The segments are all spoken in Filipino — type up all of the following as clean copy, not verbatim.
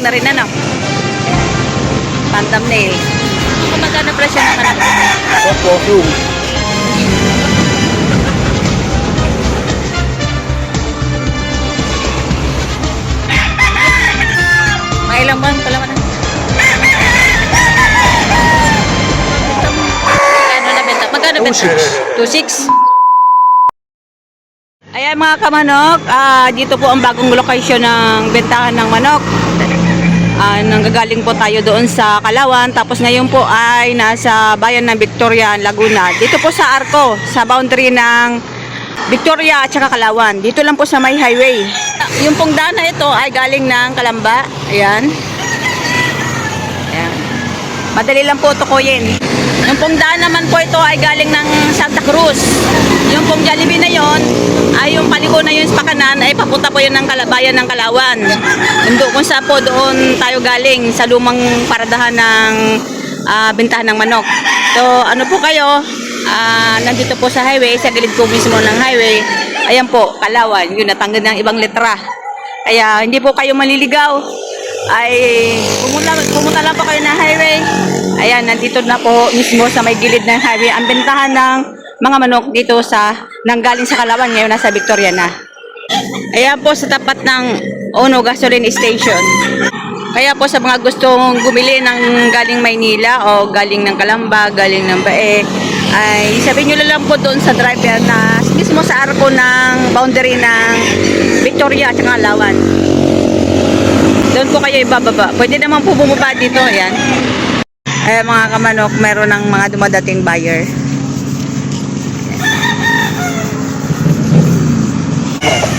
na rin ano. Phantom nail. Kung magkano presyo ng ano? Poso. Mga ilang buwan pala man. Ano na benta? Magkano benta? 2.6. Ayan mga kamanok, dito po ang bagong location ng bentahan ng manok. Nanggagaling po tayo doon sa Kalawan, tapos ngayon po ay nasa bayan ng Victoria, Laguna. Dito po sa Arco, sa boundary ng Victoria at saka Kalawan. Dito lang po sa may highway. Yung pong daan na ito ay galing ng Kalamba. Ayan. Ayan. Madali lang po tukuyin. Yung pong daan naman po ito ay galing ng Santa Cruz. Yung pong Jollibee na yon ay yung paliko na yun sa pakanan ay papunta po yun ng Bayan ng Kalawan. Kung saan po doon tayo galing sa lumang paradahan ng bentahan ng manok. So ano po kayo, nandito po sa highway, sa gilid po mismo ng highway. Ayan po, Kalawan, yun natanggal ng ibang letra. Kaya hindi po kayo maliligaw. Ay pumunta lang po kayo ng highway. Ayan, nandito na po mismo sa may gilid ng highway ang bentahan ng mga manok dito sa nanggaling sa Kalawan, ngayon nasa Victoria na. Ayan po sa tapat ng Ono Gasoline Station. Kaya po sa mga gustong bumili ng galing Maynila o galing ng Kalamba, galing ng Bae, ay sabihin nyo lang po doon sa driver na mismo sa arko ng boundary ng Victoria at Kalawan. Doon po kayo ibababa. Pwede naman po bumaba dito. Ayan. Ayan mga kamanok, meron ng mga dumadating buyer.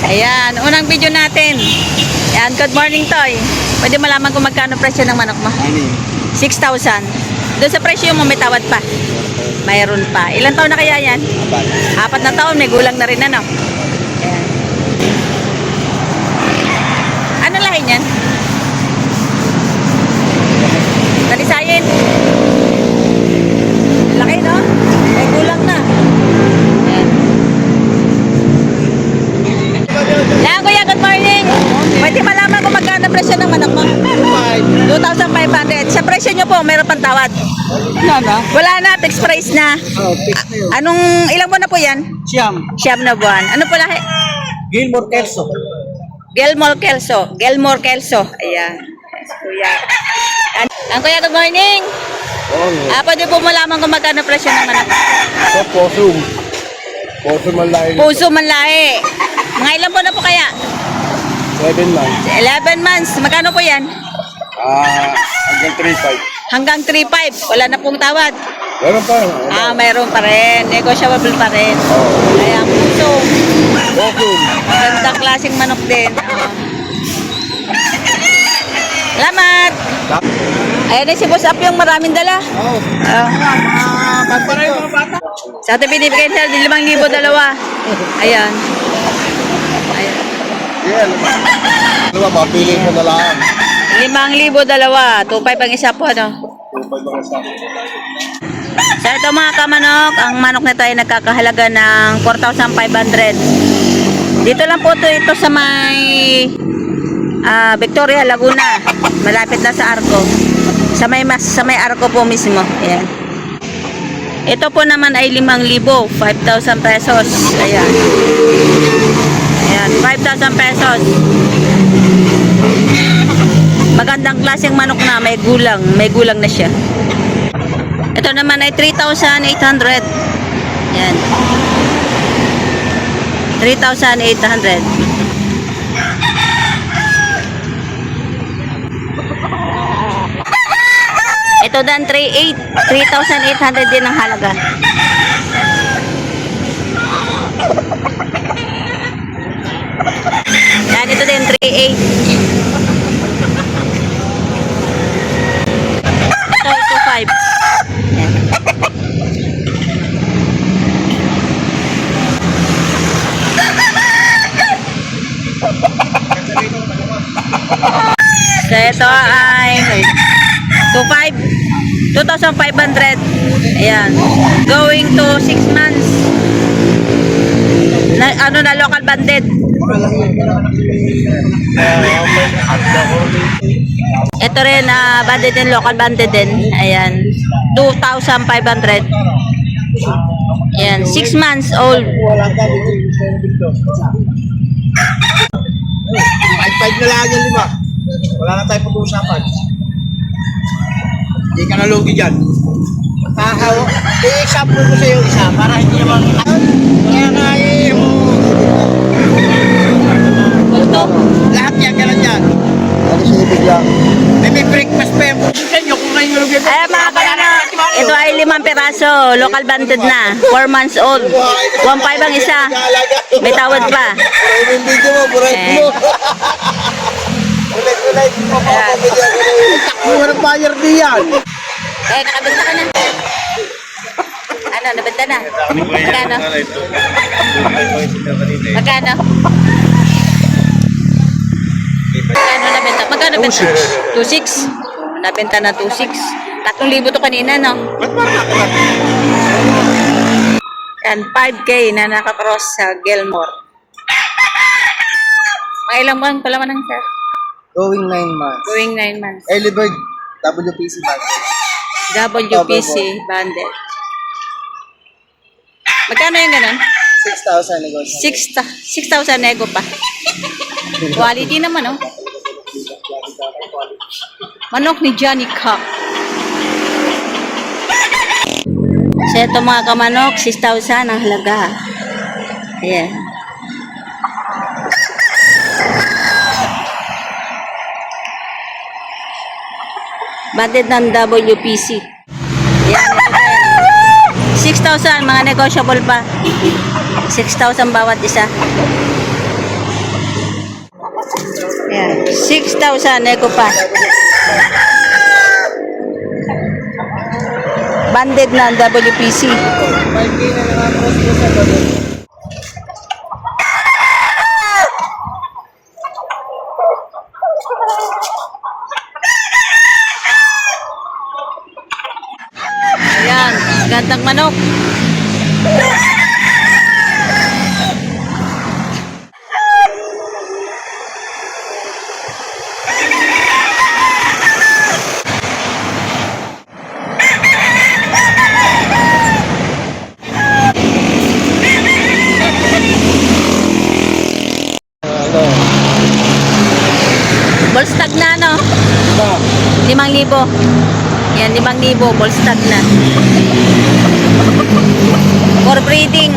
Ayan, unang video natin. Ayan, good morning Toy. Pwede malaman kung magkano presyo ng manok mo? 6,000. Doon sa presyo mo may tawad pa? Mayroon pa. Ilang taon na kaya yan? 4 na taon, may gulang na rin ano? Ayan. Ano lahi niyan? Talisayin. Laki no? May gulang na. Ayan. Ayan kuya, good morning. Pwede malaman kung magkano presyo ng manok mo? 2,500. Sa presyo nyo po, meron pang tawad? Wala na, fixed price na. Anong, ilang buwan na po yan? Siyam na buwan. Ano po lahi? Gilmore Kelso. Gilmore Kelso. Ayan. Kuya. Ang kuya, good morning. Pwede po malaman kung magkano presyo ng manok? Poso. Poso Manlahi. Puso Manlahi. Mga ilang buwan na po kaya? 7 months. 11 months. Magkano po yan? Hanggang 3.5. Hanggang 3.5. Wala na pong tawad. Meron pa. Mayroon pa rin. Negotiable pa rin. Kaya puso. Poso. Magandang klaseng manok din. Salamat. Ayan na si Boss Up yung maraming dala. Sa atin binibigay sa 5,000 dalawa. Ayan. Ayan. Yan. Ano ba, mapili mo na lang. 5,000 dalawa. 2.5 ang isa po, ano? So ito mga kamanok, ang manok nito ay nagkakahalaga ng 4,500. Dito lang po ito sa may Victoria, Laguna. Malapit na sa Arco. Sa may Arco po mismo. Ayan. Ito po naman ay 5,000, 5,000 pesos. Ayan. Ayan, 5,000 pesos. Magandang klaseng manok na, may gulang na siya. Ito naman ay 3,800. Ayan. 3,800. Ito dan 3,800 din ang halaga. Yan, ito din 3,800. Ito 2,500. Yan. So ito ay 2,500. Ayan. Going to 6 months. ano na local banded. Ito rin, banded din, local banded din. Ayan. 2,500. Ayan, 6 months old. Ay, 5 na lang yan, 5. Wala na tayo pag-uusapan. Hindi ka nalugi dyan. Pahaw. I-example ko sa iyo isa para hindi naman. Kaya nga Bulto. lahat yan, ganun yan. Ano siya ibig lang? May breakfast pa yung sa inyo kung kayo nalugi. Ay, mga kalana, ito ay 5 peraso. Local banded na. 4 months old. 1,500 ang isa. May tawad pa. Buray mo yung video mo, buray mo. Ulit mo pa ako bigyan ko na takbo ng buyer diyan. Eh, nakabenta ka na. Ano, nabenta na? Magkano? Magkano? Magkano nabenta? Magkano nabenta? 2,600. Nabenta na 2,600. 3,000 to kanina, no? Yan, 5K na nakakross sa Gilmore. Mga ilang buwan pala man ang sir? Going 9 months. Going 9 months. Early bird, WPC budget. WPC banded. Magkano yung ganun? 6,000 negosyo. 6,000 nego pa. Quality naman, oh. Manok ni Johnny Cock. So, ito mga kamanok, 6,000 ang halaga. Ayan. Banded ng WPC. Ayan, ito tayo. 6,000, mga negotiable pa. 6,000 bawat isa. Ayan, 6,000 nego pa. Banded ng WPC. 5K na lang ang cost ko sa budget. Ayan, gandang manok. Bolstag na, no? 5,000. Yan, 5,000. Bolstag na. For breeding.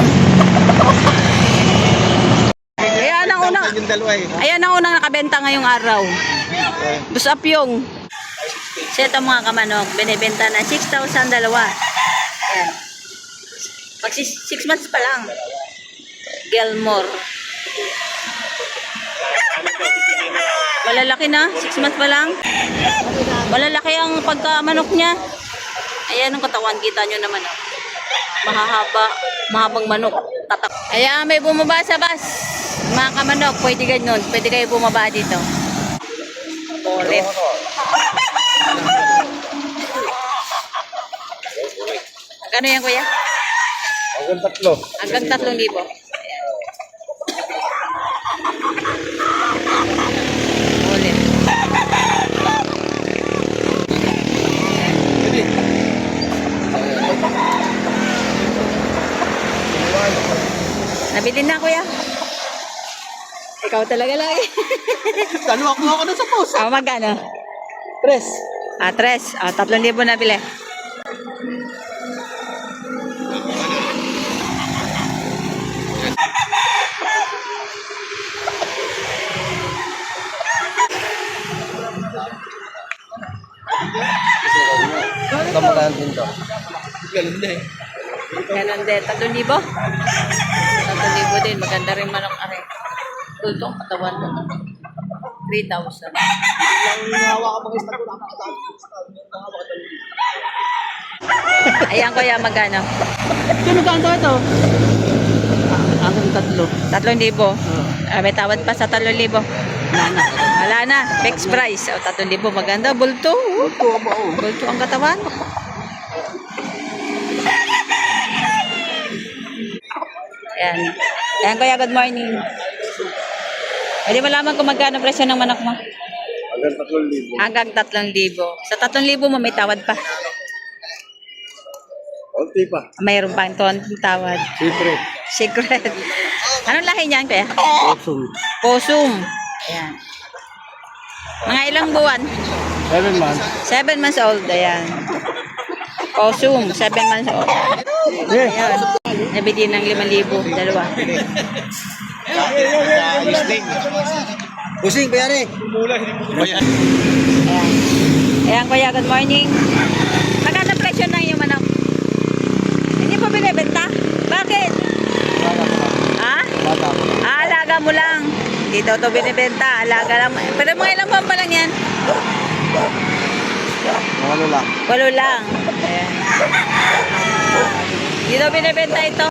Ayan ang unang, Yung dalawa eh. ayan ang unang nakabenta ngayong araw. Busap yung. So, ito mga kamanok, binibenta na 6,000 dalawa. Ayan. Mag 6 months pa lang. Gilmore. Malalaki na, 6 months pa lang. Malalaki ang pagkamanok niya. Ayan ang katawan, kita nyo naman. Oh. Mahahaba, mahabang manok. Tatak. Ayan, may bumaba sa bus. Mga kamanok, pwede ganyan. Pwede kayo bumaba dito. Ulit. Magkano yan, kuya? Hanggang 3. Hanggang 3,000. Ulit. Nabili na, kuya. Ikaw talaga lagi. Dalawa ko ako na sa post. Magkano? 3. 3. 3,000 nabili. Ito magkano din to? Galing na eh. Ganun din. 3,000? 3,000 din. Maganda rin manok are. Ito, katawan mo. 3,000. Ayan kuya, magkano? Sino ka ito? Aking 3. 3,000. May tawad pa sa 3,000. Nana. Wala na. Fixed price. 3,000. Maganda. Bulto. Bulto ang katawan. Ayan. Ayan, kuya, good morning. Pwede mo lamang kung magkano presyo ng manok mo? Hanggang 3,000. Hanggang 3,000. Sa 3,000 mo may tawad pa. Kunti pa. Mayroon pa ito tawad. Siyempre. Secret. Anong lahi niyan, kuya? Awesome. Posum. Ayan. Mga ilang buwan? 7 months. 7 months old. Ayan. Posum, 7 months old. Ayan. Nabili ng 5,000. Dalawa. Pusing, payari. Ayan. Ayan, kuya, good morning. Magkano presyo ng iyong manok? Hindi po binibenta? Bakit? Ha? Alaga mo lang. Dito to binibenta. Alaga lang. Pero mga ilang buwan pa lang yan? Walo lang. 8 lang. Ayan. Dito binibenta ito.